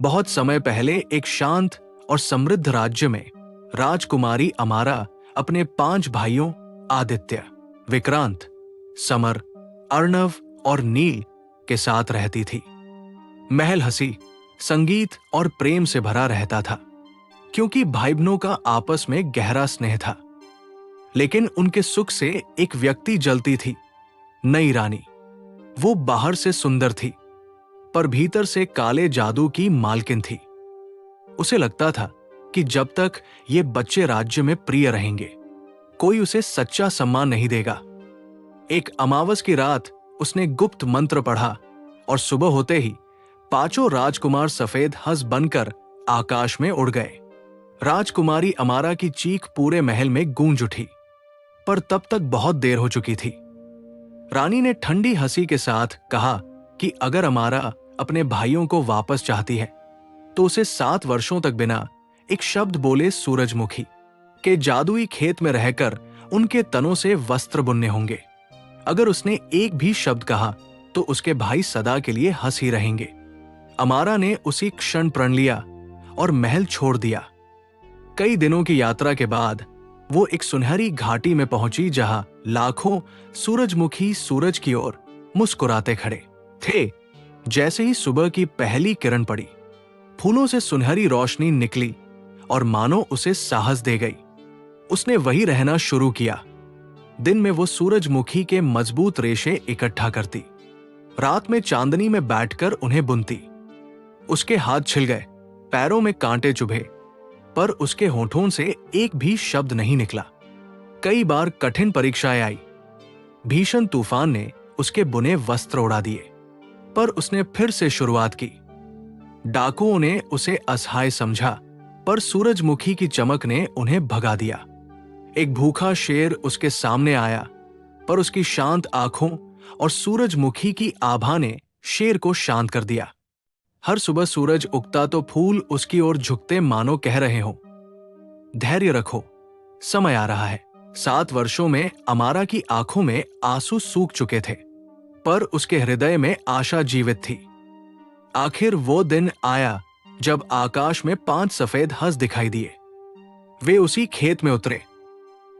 बहुत समय पहले एक शांत और समृद्ध राज्य में राजकुमारी अमारा अपने 5 भाइयों आदित्य, विक्रांत, समर, अर्णव और नील के साथ रहती थी। महल हंसी, संगीत और प्रेम से भरा रहता था, क्योंकि भाई बहनों का आपस में गहरा स्नेह था। लेकिन उनके सुख से एक व्यक्ति जलती थी, नई रानी। वो बाहर से सुंदर थी, पर भीतर से काले जादू की मालकिन थी। उसे लगता था कि जब तक ये बच्चे राज्य में प्रिय रहेंगे, कोई उसे सच्चा सम्मान नहीं देगा। एक अमावस की रात उसने गुप्त मंत्र पढ़ा और सुबह होते ही 5 राजकुमार सफेद हंस बनकर आकाश में उड़ गए। राजकुमारी अमारा की चीख पूरे महल में गूंज उठी, पर तब तक बहुत देर हो चुकी थी। रानी ने ठंडी हंसी के साथ कहा कि अगर अमारा अपने भाइयों को वापस चाहती है, तो उसे 7 वर्षों तक बिना एक शब्द बोले सूरजमुखी के जादुई खेत में रहकर उनके तनों से वस्त्र बुनने होंगे। अगर उसने एक भी शब्द कहा, तो उसके भाई सदा के लिए हंस ही रहेंगे। अमारा ने उसी क्षण प्रण लिया और महल छोड़ दिया। कई दिनों की यात्रा के बाद वो एक सुनहरी घाटी में पहुंची, जहां लाखों सूरजमुखी सूरज की ओर मुस्कुराते खड़े थे। जैसे ही सुबह की पहली किरण पड़ी, फूलों से सुनहरी रोशनी निकली और मानो उसे साहस दे गई। उसने वहीं रहना शुरू किया। दिन में वो सूरजमुखी के मजबूत रेशे इकट्ठा करती, रात में चांदनी में बैठकर उन्हें बुनती। उसके हाथ छिल गए, पैरों में कांटे चुभे, पर उसके होठों से एक भी शब्द नहीं निकला। कई बार कठिन परीक्षाएं आई। भीषण तूफान ने उसके बुने वस्त्र उड़ा दिए, पर उसने फिर से शुरुआत की। डाकुओं ने उसे असहाय समझा, पर सूरजमुखी की चमक ने उन्हें भगा दिया। एक भूखा शेर उसके सामने आया, पर उसकी शांत आंखों और सूरजमुखी की आभा ने शेर को शांत कर दिया। हर सुबह सूरज उगता तो फूल उसकी ओर झुकते, मानो कह रहे हो, धैर्य रखो, समय आ रहा है। 7 वर्षों में अमारा की आंखों में आंसू सूख चुके थे, पर उसके हृदय में आशा जीवित थी। आखिर वो दिन आया जब आकाश में 5 सफेद हंस दिखाई दिए। वे उसी खेत में उतरे।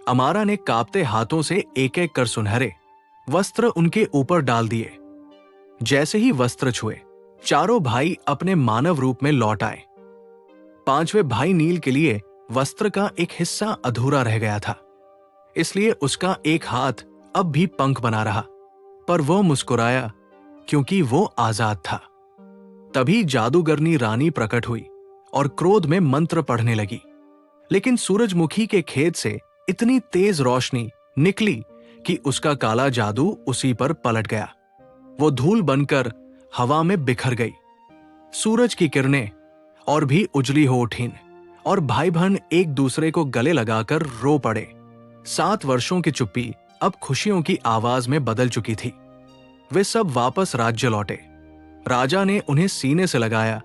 अमारा ने कांपते हाथों से एक एक कर सुनहरे वस्त्र उनके ऊपर डाल दिए। जैसे ही वस्त्र छुए, चारों भाई अपने मानव रूप में लौट आए। 5वें भाई नील के लिए वस्त्र का एक हिस्सा अधूरा रह गया था, इसलिए उसका एक हाथ अब भी पंख बना रहा, पर वो मुस्कुराया क्योंकि वो आजाद था। तभी जादूगरनी रानी प्रकट हुई और क्रोध में मंत्र पढ़ने लगी। लेकिन सूरजमुखी के खेत से इतनी तेज रोशनी निकली कि उसका काला जादू उसी पर पलट गया। वो धूल बनकर हवा में बिखर गई। सूरज की किरणें और भी उजली हो उठीं और भाई बहन एक दूसरे को गले लगाकर रो पड़े। 7 वर्षों की चुप्पी अब खुशियों की आवाज में बदल चुकी थी। वे सब वापस राज्य लौटे। राजा ने उन्हें सीने से लगाया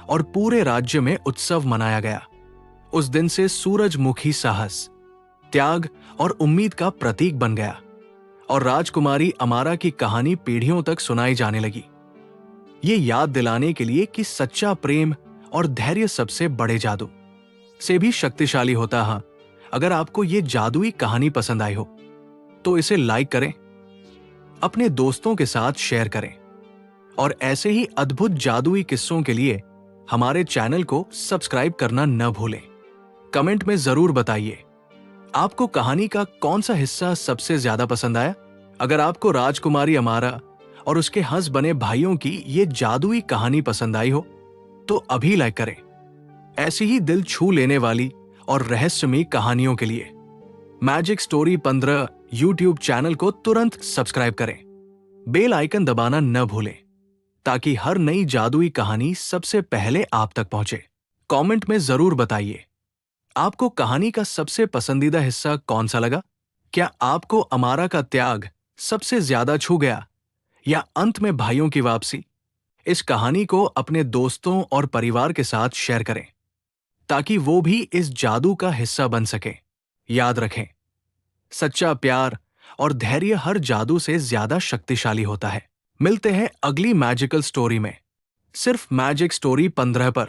और पूरे राज्य में उत्सव मनाया गया। उस दिन से सूरजमुखी साहस, त्याग और उम्मीद का प्रतीक बन गया और राजकुमारी अमारा की कहानी पीढ़ियों तक सुनाई जाने लगी। ये याद दिलाने के लिए कि सच्चा प्रेम और धैर्य सबसे बड़े जादू से भी शक्तिशाली होता है। अगर आपको ये जादुई कहानी पसंद आई हो, तो इसे लाइक करें, अपने दोस्तों के साथ शेयर करें और ऐसे ही अद्भुत जादुई किस्सों के लिए हमारे चैनल को सब्सक्राइब करना न भूलें। कमेंट में जरूर बताइए, आपको कहानी का कौन सा हिस्सा सबसे ज्यादा पसंद आया। अगर आपको राजकुमारी अमारा और उसके हंस बने भाइयों की ये जादुई कहानी पसंद आई हो, तो अभी लाइक करें। ऐसी ही दिल छू लेने वाली और रहस्यमयी कहानियों के लिए मैजिक स्टोरी 15 यूट्यूब चैनल को तुरंत सब्सक्राइब करें। बेल आइकन दबाना न भूलें, ताकि हर नई जादुई कहानी सबसे पहले आप तक पहुंचे। कमेंट में जरूर बताइए, आपको कहानी का सबसे पसंदीदा हिस्सा कौन सा लगा। क्या आपको अमारा का त्याग सबसे ज्यादा छू गया, या अंत में भाइयों की वापसी। इस कहानी को अपने दोस्तों और परिवार के साथ शेयर करें ताकि वो भी इस जादू का हिस्सा बन सके। याद रखें, सच्चा प्यार और धैर्य हर जादू से ज्यादा शक्तिशाली होता है। मिलते हैं अगली मैजिकल स्टोरी में। सिर्फ मैजिक स्टोरी 15 पर।